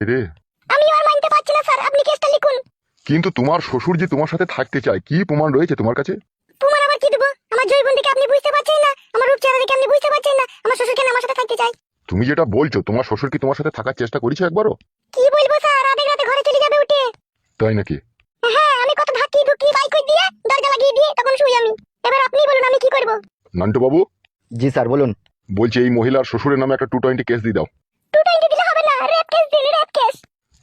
রে আমি আর মানতে পারছি না স্যার, আপনি কেসটা লিখুন। কিন্তু তোমার শ্বশুর যে তোমার সাথে থাকতে চায়, কি প্রমাণ রয়েছে তোমার কাছে? তোমার আবার কি দেবো? আমার জৈবন দেখে আপনি বুঝতে পারছেন না, আমার রূপ চেহারা দেখে আপনি বুঝতে পারছেন না আমার শ্বশুর কেন আমার সাথে থাকতে চায়। তুমি যেটা বলছো, তোমার শ্বশুর কি তোমার সাথে থাকার চেষ্টা করেছে একবারও? কি বলবো স্যার, আধেক রাতে ঘরে চলে যাবে উঠে। তাই নাকি? হ্যাঁ, আমি কত ধাক্কি ধুকি বাইক করে দিয়ে দরজা লাগিয়ে দিয়ে তখন শুই আমি। এবার আপনি বলুন আমি কি করব? নান্টু বাবু জি স্যার বলুন। বলছি, এই মহিলার শ্বশুরের নামে একটা 220 কেস দিয়ে দাও। 220 দিলে হবে না, রেপ কেস দিন, রেপ কেস।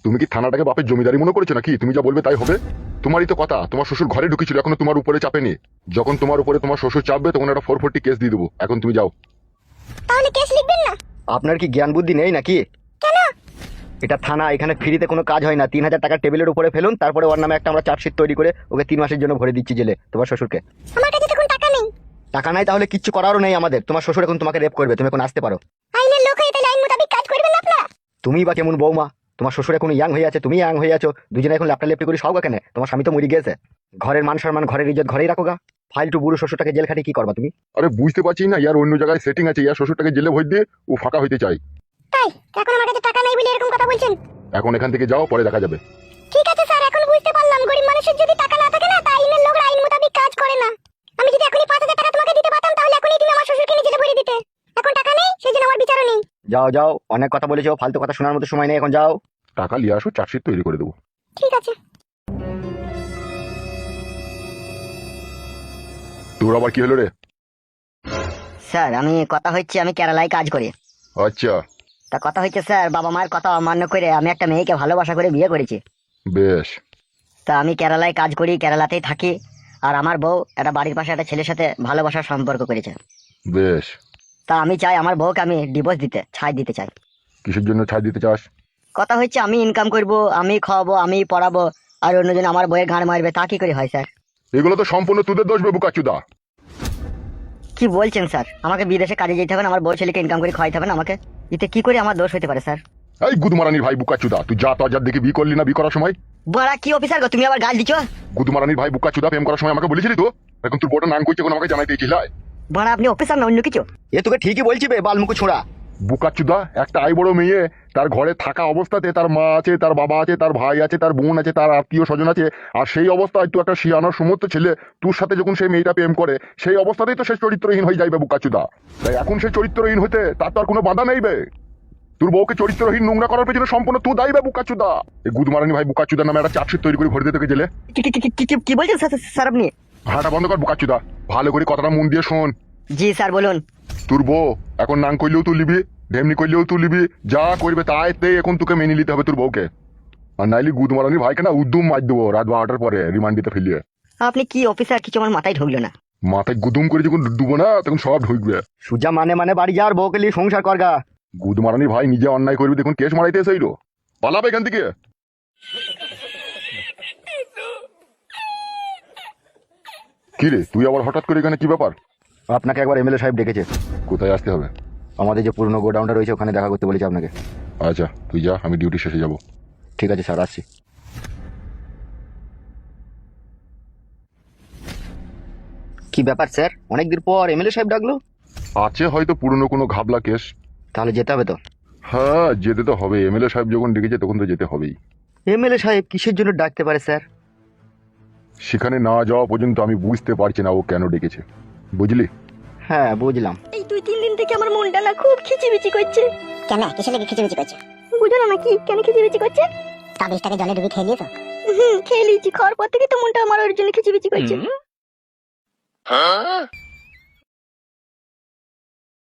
তুমি কি থানাটাকে বাপের জমিদারি মনে করেছো নাকি? তুমি যা বলবে তাই হবে? তোমারই তো কথা, তোমার শ্বশুর ঘরে ঢুকেছিল, এখনো তোমার উপরে চাপেনি। যখন তোমার উপরে তোমার শ্বশুর চাপবে তখন একটা 440 কেস দিয়ে দেবো। এখন তুমি যাও। তাহলে কেস লিখবেন না? আপনার কি জ্ঞান বুদ্ধি নেই নাকি? কেন? এটা থানা, এখানে ফ্রিতে কোনো কাজ হয় না। 3000 টাকা টেবিলের উপরে ফেলুন, তারপরে ওর নামে একটা আমরা চার্জশিট তৈরি করে ওকে 3 মাসের জন্য ভরে দিচ্ছি জেলে, তোমার শ্বশুরকে। আমার কাছে তখন টাকা নেই। টাকা নাই তাহলে কিচ্ছু করারও নেই আমাদের। তোমার শ্বশুর এখন তোমাকে রেপ করবে, তুমি এখন আসতে পারো। আইনের লোক হয়ে তাহলে আইন মোতাবেক কাজ করবেন আপনারা। তুমি বা কেমন বৌমা? তোমার শ্বশুর এখন ইয়াং হয়ে আছে, তুমি ইয়াং হয়ে আছো, দুজনে এখন ল্যাপটা লেপটি করে সব কেন? তোমার স্বামী তো মরে গেছে। ঘরের মান সম্মান, ঘরের ইজ্জত ঘরেই রাখো গা। ফাইল টু বুড়ো শ্বশুরটাকে জেল খাটিয়ে কি করবা তুমি? আরে বুঝতে পারছি না, ইয়ার অন্য জায়গায় সেটিং আছে, ইয়ার শ্বশুরটাকে জেলে ভরে দিয়ে ও ফাঁকা হইতে চাই। তাই এখন আমার কাছে টাকা নেই বলে এরকম কথা বলছেন? এখন এখান থেকে যাও, পরে দেখা যাবে। ঠিক আছে স্যার, এখন বুঝতে পারলাম গরিব মানুষের যদি টাকা না থাকে না, তা আইনের লোকরা আইন মোতাবেক কাজ করে না। আমি যদি এখনই 5000 টাকা তোমাকে দিতে পারতাম তাহলে এখনই তুমি আমার শ্বশুরকে নিয়ে জেলে ভরে দিতে। এখন টাকা নেই, সেজন্য আমার বিচারও নেই। যাও যাও, অনেক কথা বলেছো, ফালতু কথা শোনার মতো সময় নেই, এখন যাও। টাকা নিয়ে আসো, চার্জশিট তৈরি করে দেবো। ঠিক আছে। তোর আবার কি হলো রে? স্যার আমি কথা হচ্ছে আমি কেরালায় কাজ করি। আচ্ছা তা কথা হচ্ছে স্যার, বাবা মায়ের কথা অমান্য করে আমি একটা মেয়েকে ভালোবাসা করে বিয়ে করেছি। বেশ। তা আমি কেরালায় কাজ করি, কেরালাতেই থাকি। আর আমার বউ একটা বাড়ির পাশে একটা ছেলের সাথে ভালোবাসার সম্পর্ক করেছে। বেশ। তা আমি চাই আমার বউকে আমি ডিভোর্স দিতে, ছাই দিতে চাই। কিসের জন্য ছাড় দিতে চাস? কথা হচ্ছে আমি ইনকাম করব, আমি খাওয়াবো, আমি পড়াবো, আর অন্যজন আমার বউয়ের গাঁড় মারবে, তা কি করে হয় স্যার? এগুলো তো সম্পূর্ণ তোদের দোষ বে বুকাচুদা। কি বলছেন স্যার? আমাকে বিদেশে কাজে যেতে হবে না, আমার বউ ছেলেকে ইনকাম করে খাওয়াইতে হবে না আমাকে? এতে কি করে আমার দোষ হতে পারে স্যার? এই গুদমারানির ভাই বুকাচুদা, তুই যা তো যার দেখে বিয়ে করলি না বিয়ে করার সময়? বড়া কি অফিসার গো, তুমি আবার গাল দিচ্ছ? গুদমারানির ভাই বুকাচুদা প্রেম করার সময় আমাকে বলেছিলি তো? এখন তোর বড় নাম করছে, এখন আমাকে জানাইতে লাই। বড়া আপনি অফিসার না অন্য কিছু? এ তোকে ঠিকই বলছি বে, বালমুকু ছোড়া। বুকাচুদা, একটা আই বড় মেয়ে, তার ঘরে থাকা অবস্থাতে তার মা আছে, তার বাবা আছে, তার ভাই আছে, তার বোন আছে, তার আত্মীয় স্বজন আছে, আর সেই অবস্থায় তুই একটা শিয়ানোর সমস্ত ছেলে তোর সাথে যখন সেই মেয়েটা প্রেম করে, সেই অবস্থাতেই তো সে চরিত্রহীন হয়ে যাইবে বুকাচুদা। তাই এখন সে চরিত্রহীন হতে তার তো আর কোনো বাধা নেই বে। তোর বউকে চরিত্রহীন নোংরা করার পেছনে সম্পূর্ণ তুই দায়ী বে বুকাচুদা। এই গুদমারানি ভাই বুকাচুদা নামে একটা চার্জশিট তৈরি করে ভরে দিতে গেলে। কি বলছেন স্যার আপনি? হাঁটা বন্ধ কর বুকাচুদা, ভালো করে কথাটা মন দিয়ে শোন। জি স্যার বলুন। তোর বউ এখন নাং করলেও তুই লিবি, ঢেমনি করলেও তুই লিবি, যা করবে তাইতে এখন তোকে মেনে নিতে হবে তোর বউকে। আর নাইলে গুদমারানি ভাইকে না উদ্যম মার দেবো রাত 12টার পরে রিমান্ড দিতে ফেলিয়ে। আপনি কি অফিসার, কিছু আমার মাথায় ঢুকলো না। মাথায় গুদুম করে যখন ডুবো না তখন সব ঢুকবে। সুজা মানে বাড়ি যাওয়ার বউকে নিয়ে সংসার করগা। গুদমারানি ভাই নিজে অন্যায় করবি, দেখুন কেস মারাইতে এসেইলো, পালাবে এখান থেকে। কি রে তুই আবার হঠাৎ করে এখানে, কি ব্যাপার? আপনাকে একবার এমএলএ সাহেব ডেকেছে। কোথায় আসতে হবে? আমাদের যে পুরনো গোডাউনটা রয়েছে ওখানে দেখা করতে বলেছে আপনাকে। আচ্ছা তুই যা, আমি ডিউটি শেষে যাবো। ঠিক আছে স্যার, আসছি। কি ব্যাপার স্যার, অনেকদিন পর এমএলএ সাহেব ডাকলো? আছে হয়তো পুরনো কোনো ঘাবলা কেস। তাহলে যেতে হবে তো? হ্যাঁ যেতে তো হবে, এমএলএ সাহেব যখন ডেকেছে তখন তো যেতে হবেই। এমএলএ সাহেব কিসের জন্য ডাকতে পারে স্যার? সেখানে না যাওয়া পর্যন্ত আমি বুঝতে পারছি না ও কেন ডেকেছে, বুঝলি? হ্যাঁ বুঝলাম। এই 2-3 দিন থেকে আমার মনটা না খুব খিচিবিচি করছে। কেন কিসের লেগে খিচিমিচি করছে? বুঝো না নাকি কেন খিচিবিচি করছে? তাবিজটাকে জলে ডুবি খেয়ে নিয়েছো? খেয়ে নিয়েছি, খাওয়ার পর থেকে তো মনটা আমার ওর জন্য খিচিবিচি করছে।